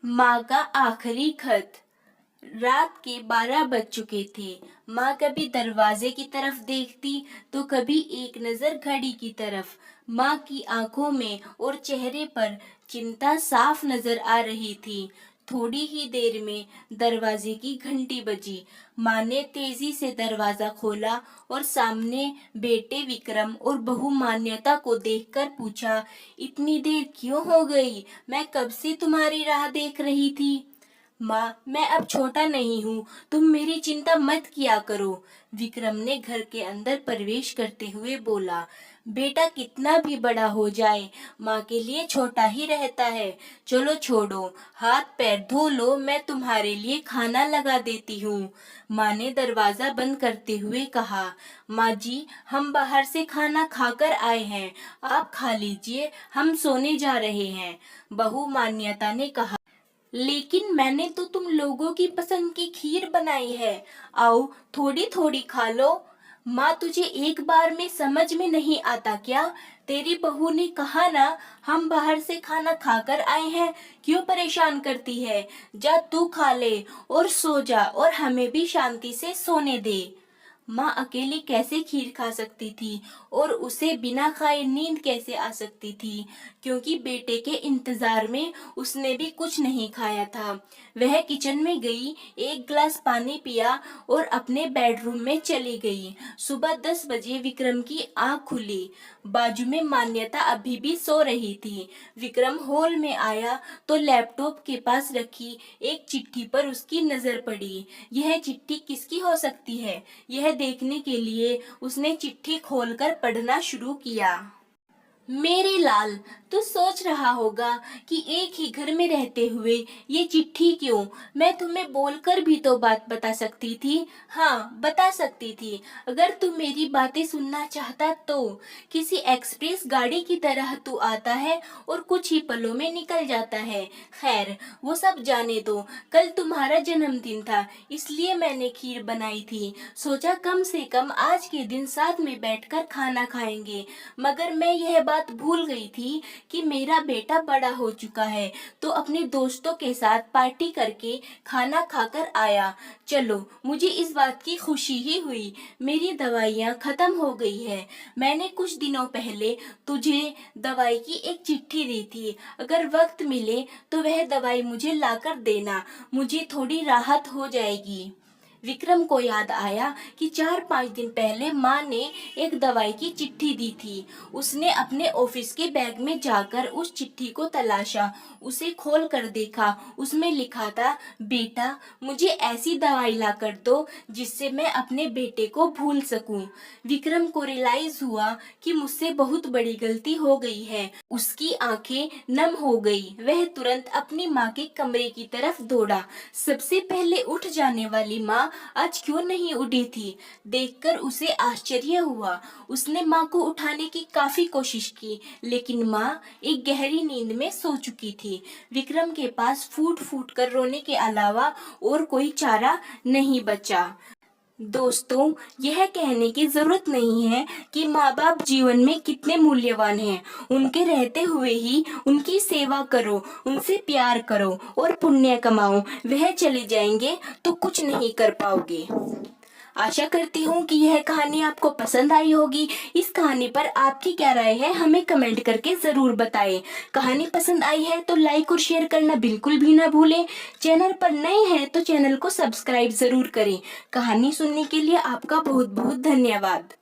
माँ का आखिरी खत। रात के 12 बज चुके थे। माँ कभी दरवाजे की तरफ देखती तो कभी एक नजर घड़ी की तरफ। माँ की आंखों में और चेहरे पर चिंता साफ नजर आ रही थी। थोड़ी ही देर में दरवाजे की घंटी बजी। माँ ने तेजी से दरवाजा खोला और सामने बेटे विक्रम और बहू मान्यता को देखकर पूछा, इतनी देर क्यों हो गई? मैं कब से तुम्हारी राह देख रही थी। माँ, मैं अब छोटा नहीं हूँ, तुम मेरी चिंता मत किया करो। विक्रम ने घर के अंदर प्रवेश करते हुए बोला। बेटा कितना भी बड़ा हो जाए, माँ के लिए छोटा ही रहता है। चलो छोड़ो, हाथ पैर धो लो, मैं तुम्हारे लिए खाना लगा देती हूँ। माँ ने दरवाजा बंद करते हुए कहा। माँ जी, हम बाहर से खाना खाकर आए हैं, आप खा लीजिए, हम सोने जा रहे हैं। बहू मान्यता ने कहा। लेकिन मैंने तो तुम लोगों की पसंद की खीर बनाई है, आओ थोड़ी थोड़ी खा लो। माँ, तुझे एक बार में समझ में नहीं आता क्या? तेरी बहू ने कहा ना, हम बाहर से खाना खाकर आए हैं, क्यों परेशान करती है? जा तू खा ले और सो जा और हमें भी शांति से सोने दे। माँ अकेली कैसे खीर खा सकती थी और उसे बिना खाए नींद कैसे आ सकती थी, क्योंकि बेटे के इंतजार में उसने भी कुछ नहीं खाया था। वह किचन में गई, एक गिलास पानी पिया और अपने बेडरूम में चली गई। सुबह 10 बजे विक्रम की आंख खुली। बाजू में मान्यता अभी भी सो रही थी। विक्रम हॉल में आया तो लैपटॉप के पास रखी एक चिट्ठी पर उसकी नजर पड़ी। यह चिट्ठी किसकी हो सकती है? यह देखने के लिए उसने चिट्ठी खोलकर पढ़ना शुरू किया। मेरे लाल, तू सोच रहा होगा कि एक ही घर में रहते हुए ये चिट्ठी क्यों? मैं तुम्हें बोलकर भी तो बात बता सकती थी। हाँ, बता सकती थी, अगर तू मेरी बातें सुनना चाहता तो। किसी एक्सप्रेस गाड़ी की तरह तू आता है और कुछ ही पलों में निकल जाता है। खैर, वो सब जाने दो। कल तुम्हारा जन्मदिन था, इसलिए मैंने खीर बनाई थी। सोचा कम से कम आज के दिन साथ में बैठकर खाना खाएंगे। मगर मैं यह बात भूल गई थी कि मेरा बेटा बड़ा हो चुका है, तो अपने दोस्तों के साथ पार्टी करके खाना खाकर आया। चलो, मुझे इस बात की खुशी ही हुई। मेरी दवाइयाँ खत्म हो गई है। मैंने कुछ दिनों पहले तुझे दवाई की एक चिट्ठी दी थी, अगर वक्त मिले तो वह दवाई मुझे लाकर देना, मुझे थोड़ी राहत हो जाएगी। विक्रम को याद आया कि 4-5 दिन पहले माँ ने एक दवाई की चिट्ठी दी थी। उसने अपने ऑफिस के बैग में जाकर उस चिट्ठी को तलाशा, उसे खोल कर देखा। उसमें लिखा था, बेटा मुझे ऐसी दवाई ला कर दो जिससे मैं अपने बेटे को भूल सकूं। विक्रम को रियलाइज हुआ कि मुझसे बहुत बड़ी गलती हो गई है। उसकी आंखें नम हो गई। वह तुरंत अपनी माँ के कमरे की तरफ दौड़ा। सबसे पहले उठ जाने वाली माँ आज क्यों नहीं उठी थी? देखकर उसे आश्चर्य हुआ। उसने माँ को उठाने की काफी कोशिश की, लेकिन माँ एक गहरी नींद में सो चुकी थी। विक्रम के पास फूट फूट कर रोने के अलावा और कोई चारा नहीं बचा। दोस्तों, यह कहने की जरूरत नहीं है कि माँ बाप जीवन में कितने मूल्यवान हैं। उनके रहते हुए ही उनकी सेवा करो, उनसे प्यार करो और पुण्य कमाओ। वह चले जाएंगे तो कुछ नहीं कर पाओगे। आशा करती हूँ कि यह कहानी आपको पसंद आई होगी। इस कहानी पर आपकी क्या राय है, हमें कमेंट करके जरूर बताएं। कहानी पसंद आई है तो लाइक और शेयर करना बिल्कुल भी ना भूलें। चैनल पर नए हैं तो चैनल को सब्सक्राइब जरूर करें। कहानी सुनने के लिए आपका बहुत बहुत धन्यवाद।